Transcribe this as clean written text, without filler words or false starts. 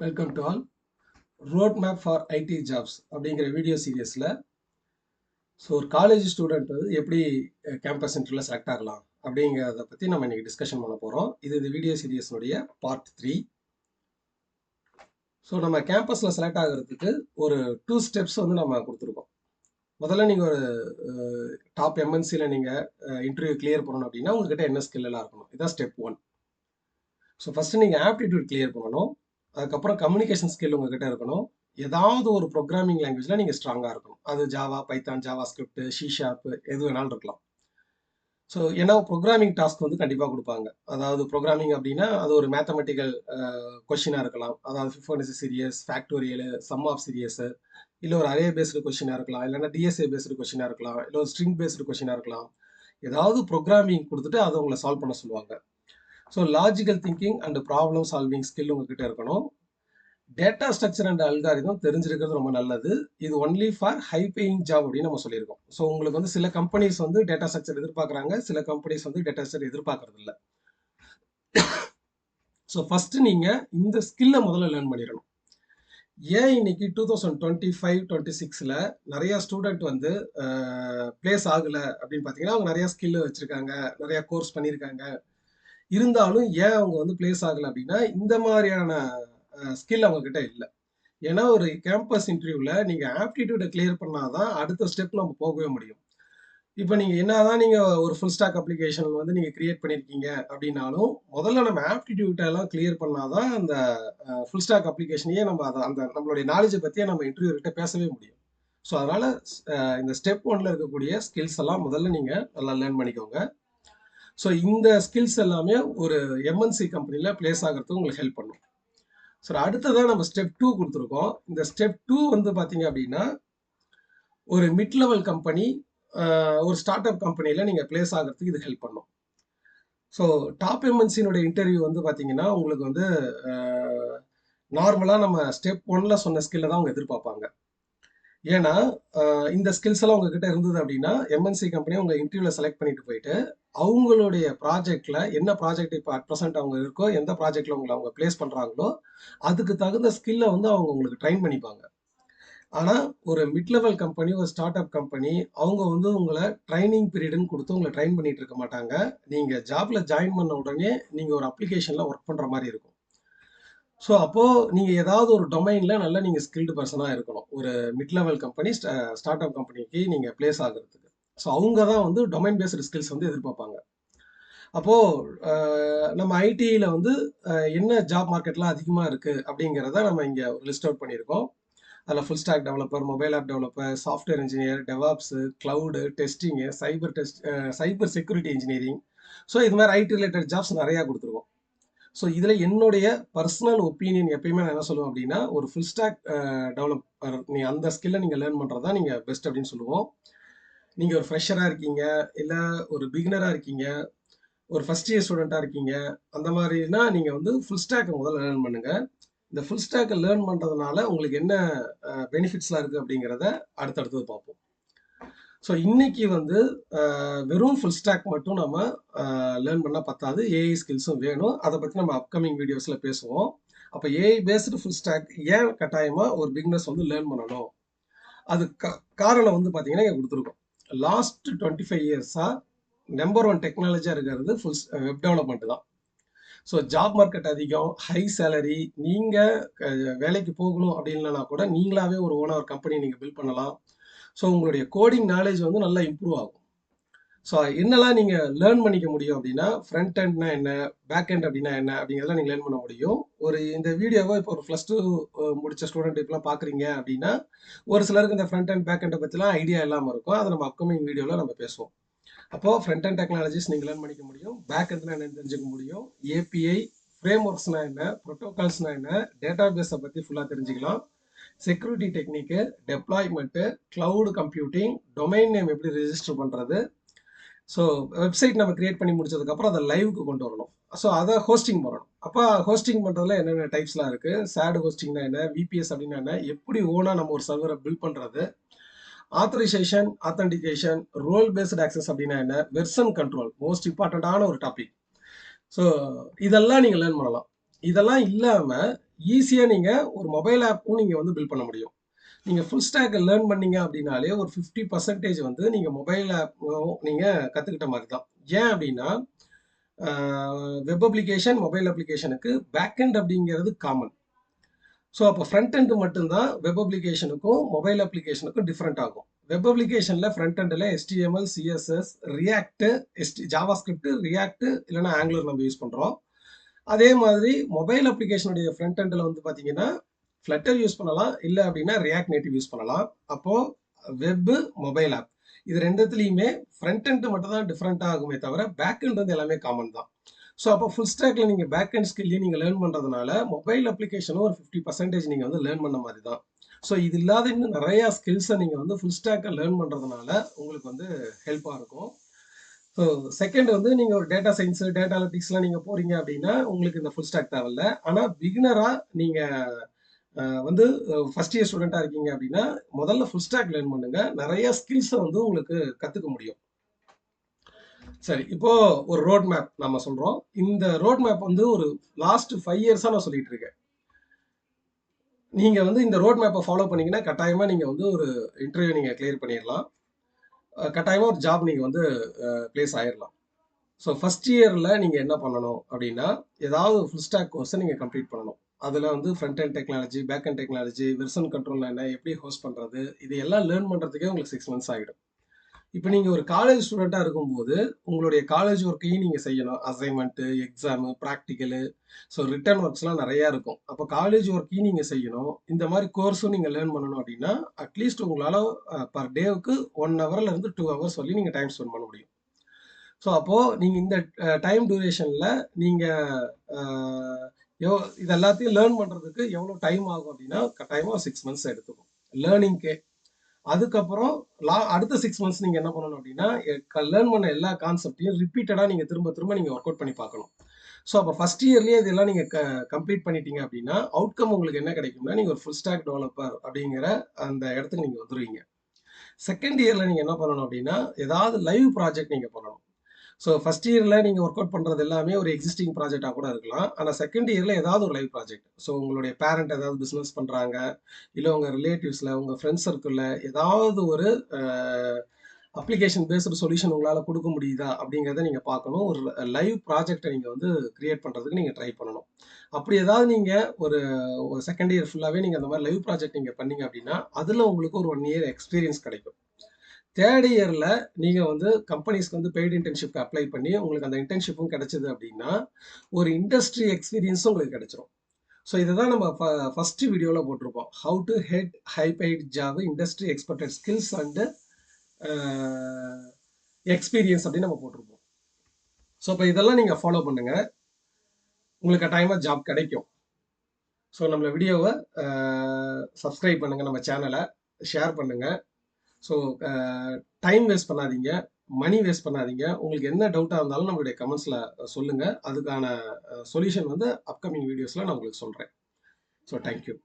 Welcome to all. Road map for IT jobs அப்படிங்கிற video சீரியஸில் ஒரு college student வந்து எப்படி கேம்பஸ் இன்டர்வியூவில் செலக்ட் ஆகலாம் அப்படிங்கிறத பற்றி நம்ம இன்றைக்கி டிஸ்கஷன் பண்ண போகிறோம். இது இந்த வீடியோ சீரியஸினுடைய பார்ட் 3. நம்ம கேம்பஸில் செலக்ட் ஆகிறதுக்கு ஒரு 2 ஸ்டெப்ஸ் வந்து நம்ம கொடுத்துருக்கோம். முதல்ல நீங்கள் ஒரு டாப் எம்என்சியில் நீங்கள் இன்டர்வியூ கிளியர் பண்ணணும் அப்படின்னா உங்ககிட்ட என்ன ஸ்கில் எல்லாம் இருக்கணும். இதுதான் ஸ்டெப் 1. ஃபஸ்ட்டு நீங்கள் ஆப்டிடியூட் கிளியர் பண்ணணும். அதுக்கப்புறம் கம்யூனிகேஷன் ஸ்கில் உங்ககிட்ட இருக்கணும். ஏதாவது ஒரு ப்ரோக்ராமிங் லாங்குவேஜில் நீங்கள் ஸ்ட்ராங்காக இருக்கணும். அது Java, Python, Java script, C sharp எது வேணாலும் இருக்கலாம். ஏன்னா ப்ரோக்ராமிங் டாஸ்க் வந்து கண்டிப்பாக கொடுப்பாங்க. அதாவது ப்ரோக்ராமிங் அப்படின்னா அது ஒரு மேத்தமெட்டிக்கல் கொஷினாக இருக்கலாம். அதாவது Fibonacci series, factorial, sum of series, இல்லை ஒரு அரே பேஸ்டு கொஷினாக இருக்கலாம், இல்லைன்னா டிஎஸ்ஏ பேஸ்டு கொஷினாக இருக்கலாம், இல்லை ஒரு ஸ்ட்ரிங் பேஸ்டு கொஷினாக இருக்கலாம். ஏதாவது ப்ரோக்ராமிங் கொடுத்துட்டு அதை உங்களை சால்வ் பண்ண சொல்லுவாங்க. Logical thinking and problem solving skill உங்ககிட்ட இருக்கணும். டேட்டா ஸ்ட்ரக்சர் அண்ட் அல்காரிதம் தெரிஞ்சிருக்கிறது ரொம்ப நல்லது. இது only for high paying job அப்படின்னு நம்ம சொல்லியிருக்கோம். உங்களுக்கு வந்து சில கம்பெனிஸ் வந்து டேட்டா ஸ்ட்ரக்சர் எதிர்பார்க்குறாங்க, சில கம்பெனிஸ் வந்து டேட்டா ஸ்ட்ரக்சர் எதிர்பார்க்கறது இல்லை. ஃபஸ்ட்டு நீங்கள் இந்த ஸ்கில்லை முதல்ல லேர்ன் பண்ணிடணும். ஏன் இன்னைக்கு 2025-26 நிறைய ஸ்டூடெண்ட் வந்து பிளேஸ் ஆகலை அப்படின்னு பார்த்தீங்கன்னா, அவங்க நிறைய ஸ்கில் வச்சுருக்காங்க, நிறைய கோர்ஸ் பண்ணியிருக்காங்க. இருந்தாலும் ஏன் அவங்க வந்து பிளேஸ் ஆகலை அப்படின்னா, இந்த மாதிரியான ஸ்கில் அவங்க கிட்ட இல்லை. ஏன்னா ஒரு கேம்பஸ் இன்டர்வியூவில் நீங்கள் ஆப்டிடியூடை கிளியர் பண்ணாதான் அடுத்த ஸ்டெப் நம்ம போகவே முடியும். இப்போ நீங்கள் என்னதான் நீங்கள் ஒரு ஃபுல் ஸ்டாக் அப்ளிகேஷன் வந்து நீங்கள் கிரியேட் பண்ணியிருக்கீங்க அப்படின்னாலும் முதல்ல நம்ம ஆப்டிடியூட்டெல்லாம் கிளியர் பண்ணாதான் அந்த ஃபுல் ஸ்டாக் அப்ளிகேஷனையே நம்ம அதை அந்த நம்மளுடைய நாலேஜை பற்றியே நம்ம இன்டர்வியூ கிட்ட பேசவே முடியும். அதனால் இந்த ஸ்டெப் 1ல் இருக்கக்கூடிய ஸ்கில்ஸ் எல்லாம் முதல்ல நீங்கள் நல்லா லேர்ன் பண்ணிக்கோங்க. இந்த ஸ்கில்ஸ் எல்லாமே ஒரு எம்என்சி கம்பெனியில் பிளேஸ் ஆகிறதுக்கு உங்களுக்கு ஹெல்ப் பண்ணும். அடுத்ததான் நம்ம ஸ்டெப் 2 கொடுத்துருக்கோம். இந்த ஸ்டெப் 2 வந்து பார்த்தீங்க அப்படின்னா, ஒரு மிட் லெவல் கம்பெனி, ஒரு ஸ்டார்ட் அப் கம்பெனியில் நீங்கள் பிளேஸ் ஆகிறதுக்கு இது ஹெல்ப் பண்ணும். டாப் எம்என்சியினுடைய இன்டர்வியூ வந்து பார்த்தீங்கன்னா, உங்களுக்கு வந்து நார்மலாக நம்ம ஸ்டெப் 1ல் சொன்ன ஸ்கில்லை தான் அவங்க எதிர்பார்ப்பாங்க. ஏன்னா இந்த ஸ்கில்ஸ் எல்லாம் உங்ககிட்ட இருந்தது அப்படின்னா எம்என்சி கம்பெனி உங்க இன்டர்வியூல செலக்ட் பண்ணிட்டு போயிட்டு அவங்களுடைய ப்ராஜெக்ட்ல என்ன ப்ராஜெக்ட் இப்போ அட் ப்ரெசென்ட் அவங்க இருக்கோ, எந்த ப்ராஜெக்ட்ல உங்களை அவங்க பிளேஸ் பண்றாங்களோ அதுக்கு தகுந்த ஸ்கில்லை வந்து அவங்க உங்களுக்கு ட்ரைன் பண்ணிப்பாங்க. ஆனா ஒரு மிட் லெவல் கம்பெனி, ஒரு ஸ்டார்ட் அப் கம்பெனி, அவங்க வந்து உங்களை ட்ரைனிங் பீரியட்னு கொடுத்து உங்களை ட்ரைன் பண்ணிட்டு இருக்க மாட்டாங்க. நீங்க ஜாப்ல ஜாயின் பண்ண உடனே நீங்க ஒரு அப்ளிகேஷன்ல ஒர்க் பண்ற மாதிரி இருக்கும். அப்போ நீங்க ஏதாவது ஒரு டொமைன்ல நல்லா நீங்க ஸ்கில்டு பர்சனா இருக்கணும். ஒரு mid level company, start up கம்பெனிக்கு நீங்க பிளேஸ் ஆகிறதுக்கு. அவங்க தான் வந்து டொமைன் பேஸ்டு ஸ்கில்ஸ் வந்து எதிர்பார்ப்பாங்க. அப்போ நம்ம ஐடியில் வந்து என்ன ஜாப் மார்க்கெட்லாம் அதிகமாக இருக்கு அப்படிங்கிறத நம்ம இங்கே ஒரு லிஸ்ட் அவுட் பண்ணியிருக்கோம். அதில் full stack developer, mobile app developer, software engineer, devops, cloud, testing, cyber security engineering. இது மாதிரி ஐடி ரிலேட்டட் ஜாப்ஸ் நிறையா கொடுத்துருக்கோம். இதில் என்னுடைய பர்சனல் ஒப்பீனியன் எப்பயுமே நான் என்ன சொல்லுவேன் அப்படின்னா, ஒரு ஃபுல் ஸ்டாக் டெவலப்பர் நீங்கள் அந்த ஸ்கில்லை நீங்கள் லேர்ன் பண்ணுறது தான் நீங்கள் பெஸ்ட் அப்படின்னு சொல்லுவோம். நீங்கள் ஒரு ஃப்ரெஷராக இருக்கீங்க, இல்லை ஒரு பிகினராக இருக்கீங்க, ஒரு ஃபர்ஸ்ட் இயர் ஸ்டூடெண்ட்டாக இருக்கீங்க, அந்த மாதிரினா நீங்கள் வந்து ஃபுல் ஸ்டாக்கை முதல்ல லேர்ன் பண்ணுங்கள். இந்த ஃபுல் ஸ்டாக்கை லேர்ன் பண்ணுறதுனால உங்களுக்கு என்ன பெனிஃபிட்ஸ்லாம் இருக்குது அப்படிங்கிறத அடுத்தடுத்தது பார்ப்போம். இன்னைக்கு வந்து வெறும் ஃபுல் ஸ்டாக் மட்டும் நம்ம லேர்ன் பண்ணால் பத்தாது, ஏஐ ஸ்கில்ஸும் வேணும். அதை பற்றி நம்ம அப்கமிங் வீடியோஸில் பேசுவோம். அப்போ ஏஐ பேஸ்டு ஃபுல் ஸ்டாக் ஏன் கட்டாயமாக ஒரு பிகினர்ஸ் வந்து லேர்ன் பண்ணணும், அது காரணம் வந்து பார்த்தீங்கன்னா இங்கே கொடுத்துருக்கோம். லாஸ்ட் 25 இயர்ஸாக நம்பர் 1 டெக்னாலஜியாக இருக்கிறது ஃபுல் வெப் டெவலப்மெண்ட் தான். ஜாப் மார்க்கெட் அதிகம், ஹை சேலரி. நீங்கள் வேலைக்கு போகணும் அப்படின்னா கூட நீங்களாவே ஒரு ஓனர் கம்பெனி நீங்கள் பில்ட் பண்ணலாம். உங்களுடைய கோடிங் நாலேஜ் வந்து நல்லா இம்ப்ரூவ் ஆகும். என்னெல்லாம் நீங்கள் லேர்ன் பண்ணிக்க முடியும் அப்படின்னா, ஃப்ரண்ட் எண்ட்னா என்ன, பேக் எண்ட் அப்படின்னா என்ன அப்படிங்கிறதெல்லாம் நீங்கள் லேர்ன் பண்ண முடியும். இந்த வீடியோவை இப்போ ஒரு +2 முடித்த ஸ்டூடெண்ட் இப்பெல்லாம் பார்க்குறீங்க அப்படின்னா, ஒரு சிலருக்கு இந்த ஃப்ரண்ட் எண்ட் பேக் எண்டை பற்றிலாம் ஐடியா இல்லாமல் இருக்கும். அதை நம்ம அப்கமிங் வீடியோவில் நம்ம பேசுவோம். அப்போது ஃப்ரண்ட் எண்ட் டெக்னாலஜிஸ் நீங்கள் லேர்ன் பண்ணிக்க முடியும், பேக் எண்ட்னா என்னன்னு தெரிஞ்சுக்க முடியும், ஏபிஐ ஃப்ரேம் ஒர்க்ஸ்னா என்ன, ப்ரோட்டோகால்ஸ்னா என்ன, டேட்டா பேஸை பற்றி ஃபுல்லாக தெரிஞ்சுக்கலாம், security technique, deployment, cloud computing, domain name எப்படி ரெஜிஸ்டர் பண்ணுறது, வெப்சைட் நம்ம கிரியேட் பண்ணி முடிச்சதுக்கப்புறம் அதை லைவுக்கு கொண்டு வரணும். அதை ஹோஸ்டிங் பண்ணணும். அப்போ ஹோஸ்டிங் பண்ணுறதுல என்னென்ன டைப்ஸ்லாம் இருக்குது, சேட் ஹோஸ்டிங்னா என்ன, விபிஎஸ் அப்படின்னா என்ன, எப்படி ஓனாக நம்ம ஒரு சர்வரை பில்ட் பண்ணுறது, authorisation, authentication, role based access அப்படின்னா என்ன, வெர்ஷன் கண்ட்ரோல், மோஸ்ட் இம்பார்ட்டண்ட்டான ஒரு டாபிக். இதெல்லாம் நீங்கள் லேர்ன் பண்ணலாம். இதெல்லாம் இல்லாமல் ஈஸியா நீங்க ஒரு மொபைல் ஆப்பும் நீங்க வந்து பில்ட் பண்ண முடியும். நீங்க ஃபுல் ஸ்டாக் லேர்ன் பண்ணீங்க அப்படின்னாலே ஒரு 50% வந்து நீங்க மொபைல் ஆப் நீங்க கத்துக்கிட்ட மாதிரி தான். ஏன் அப்படின்னா வெப் அப்ளிகேஷன், மொபைல் அப்ளிகேஷனுக்கு பேக் எண்ட் அப்படிங்கிறது காமன். ஸோ அப்போ ஃப்ரண்ட் எண்ட் மட்டும்தான் வெப் அப்ளிகேஷனுக்கும் மொபைல் அப்ளிகேஷனுக்கும் டிஃப்ரெண்ட் ஆகும். வெப் அப்ளிகேஷனில் ஃப்ரண்ட் எண்டில் HTML, CSS, React, JavaScript, React இல்லைன்னா ஆங்குலர் நம்ம யூஸ் பண்ணுறோம். அதே மாதிரி மொபைல் அப்ளிகேஷனுடைய ஃப்ரண்ட் எண்டில் வந்து பார்த்தீங்கன்னா ஃப்ளட்டர் யூஸ் பண்ணலாம், இல்லை அப்படின்னா ரியாக்ட் நேட்டிவ் யூஸ் பண்ணலாம். அப்போது வெப், மொபைல் ஆப் இது ரெண்டுத்துலேயுமே ஃப்ரண்ட் எண்ட் மட்டும் தான் டிஃப்ரெண்ட் ஆகுமே தவிர பேக் எண்ட் வந்து எல்லாமே காமன் தான். ஸோ அப்போ ஃபுல் ஸ்டாக்ல நீங்கள் பேக் அண்ட் ஸ்கில்லையும் நீங்கள் லேர்ன் பண்ணுறதுனால மொபைல் அப்ளிகேஷனும் ஒரு 50% நீங்கள் வந்து லேர்ன் பண்ண மாதிரி தான். ஸோ இது இல்லாத இன்னும் நிறையா ஸ்கில்ஸை நீங்கள் வந்து ஃபுல் ஸ்டாக்கை லேர்ன் பண்ணுறதுனால உங்களுக்கு வந்து ஹெல்ப்பாக இருக்கும். ஸோ செகண்ட் வந்து நீங்கள் ஒரு டேட்டா சயின்ஸு, டேட்டா அனலிட்டிக்ஸ்லாம் நீங்கள் போகிறீங்க அப்படின்னா உங்களுக்கு இந்த ஃபுல் ஸ்டாக் தேவையில்ல. ஆனால் பிகினராக நீங்கள் வந்து ஃபர்ஸ்ட் இயர் ஸ்டூடெண்ட்டாக இருக்கீங்க அப்படின்னா முதல்ல ஃபுல் ஸ்டாக் லேர்ன் பண்ணுங்க. நிறைய ஸ்கில்ஸை வந்து உங்களுக்கு கற்றுக்க முடியும். சரி, இப்போ ஒரு ரோட் மேப் நம்ம சொல்றோம். இந்த ரோட் மேப் வந்து ஒரு லாஸ்ட் 5 இயர்ஸா நான் சொல்லிட்டு இருக்கேன். நீங்க வந்து இந்த ரோட் மேப்பை ஃபாலோ பண்ணீங்கன்னா கட்டாயமா நீங்க வந்து ஒரு இன்டர்வியூ நீங்க கிளியர் பண்ணிடலாம். கட்டாயமா ஒரு ஜாப் நீங்க வந்து பிளேஸ் ஆயிடலாம். ஸோ ஃபர்ஸ்ட் இயர்ல நீங்க என்ன பண்ணணும் அப்படின்னா ஏதாவது ஒரு ஃபுல் ஸ்டாக் கோர்ஸை நீங்க கம்ப்ளீட் பண்ணணும். அதில் வந்து front end technology, back end technology, version control என்ன, எப்படி ஹோஸ்ட் பண்றது, இது எல்லாம் லேர்ன் பண்றதுக்கே உங்களுக்கு 6 மந்த்ஸ் ஆகிடும். இப்போ நீங்கள் ஒரு காலேஜ் ஸ்டூடெண்ட்டாக இருக்கும்போது உங்களுடைய காலேஜ் ஒர்க்கையும் நீங்கள் செய்யணும். Assignment, exam, practical, so written ஒர்க்ஸ்லாம் நிறையா இருக்கும். அப்போ காலேஜ் ஒர்க்கையும் நீங்கள் செய்யணும். இந்த மாதிரி கோர்ஸும் நீங்கள் லேர்ன் பண்ணணும் அப்படின்னா அட்லீஸ்ட் உங்களால் பர் டேவுக்கு 1 ஹவர்லேருந்து 2 ஹவர்ஸ் வரலையும் நீங்கள் டைம் ஸ்பெண்ட் பண்ண முடியும். ஸோ அப்போது நீங்கள் இந்த டைம் டியூரேஷனில் நீங்கள் இது எல்லாத்தையும் லேர்ன் பண்ணுறதுக்கு எவ்வளோ டைம் ஆகும் அப்படின்னா கட்டாயமாக 6 மந்த்ஸ் எடுத்துக்கும் லேர்னிங்க்கே. அதுக்கப்புறம் அடுத்த 6 மந்த்ஸ் நீங்கள் என்ன பண்ணணும் அப்படின்னா லேர்ன் பண்ண எல்லா கான்செப்டையும் ரிப்பீட்டடாக நீங்கள் திரும்ப திரும்ப நீங்கள் ஒர்க் அவுட் பண்ணி பார்க்கணும். ஸோ அப்போ ஃபர்ஸ்ட் இயர்லேயே இதெல்லாம் நீங்கள் கம்ப்ளீட் பண்ணிட்டீங்க அப்படின்னா அவுட்கம் உங்களுக்கு என்ன கிடைக்கும்னா நீங்கள் ஒரு ஃபுல் ஸ்டாக் டெவலப்பர் அப்படிங்கிற அந்த இடத்துக்கு நீங்கள் வந்துடுவீங்க. செகண்ட் இயரில் நீங்கள் என்ன பண்ணணும் அப்படின்னா ஏதாவது லைவ் ப்ராஜெக்ட் நீங்கள் பண்ணணும். ஸோ ஃபர்ஸ்ட் இயரில் நீங்கள் ஒர்க் அவுட் பண்ணுறது எல்லாமே ஒரு எக்ஸிஸ்டிங் ப்ராஜெக்டாக கூட இருக்கலாம். ஆனால் செகண்ட் இயரில் ஏதாவது ஒரு லைவ் ப்ராஜெக்ட். ஸோ உங்களுடைய பேரண்ட் ஏதாவது பிஸ்னஸ் பண்ணுறாங்க, இல்லை உங்கள் ரிலேட்டிவ்ஸில், உங்கள் ஃப்ரெண்ட்ஸ் சர்க்கிளில் ஏதாவது ஒரு அப்ளிகேஷன் பேஸ்டு சொல்யூஷன் உங்களால் கொடுக்க முடியுதா அப்படிங்கிறத நீங்கள் பார்க்கணும். ஒரு லைவ் ப்ராஜெக்டை நீங்கள் வந்து கிரியேட் பண்ணுறதுக்கு நீங்கள் ட்ரை பண்ணணும். அப்படி ஏதாவது நீங்கள் ஒரு செகண்ட் இயர் ஃபுல்லாகவே நீங்கள் அந்த மாதிரி லைவ் ப்ராஜெக்ட் நீங்கள் பண்ணீங்க அப்படின்னா அதில் உங்களுக்கு ஒரு 1 இயர் எக்ஸ்பீரியன்ஸ் கிடைக்கும். தேர்ட் இயரில் நீங்கள் வந்து கம்பெனிஸ்க்கு வந்து பெய்டு இன்டர்ன்ஷிப்க்கு அப்ளை பண்ணி உங்களுக்கு அந்த இன்டர்ன்ஷிப்பும் கிடைச்சது அப்படின்னா ஒரு இண்டஸ்ட்ரி எக்ஸ்பீரியன்ஸும் உங்களுக்கு கிடைச்சிரும். ஸோ இதை தான் நம்ம ஃபர்ஸ்ட் வீடியோவில் போட்டிருப்போம். How to get high paid job, industry expected skills and experience அப்படின்னு நம்ம போட்டிருப்போம். ஸோ இப்போ இதெல்லாம் நீங்கள் ஃபாலோ பண்ணுங்க, உங்களுக்கு கட்டாயமாக ஜாப் கிடைக்கும். ஸோ நம்மள வீடியோவை சப்ஸ்கிரைப் பண்ணுங்கள், நம்ம சேனலை ஷேர் பண்ணுங்கள். ஸோ டைம் வேஸ்ட் பண்ணாதீங்க, மணி வேஸ்ட் பண்ணாதீங்க. உங்களுக்கு என்ன டவுட்டாக இருந்தாலும் நம்மளுடைய கமெண்ட்ஸில் சொல்லுங்கள். அதுக்கான சொல்யூஷன் வந்து அப்கமிங் வீடியோஸில் நான் உங்களுக்கு சொல்கிறேன். So thank you.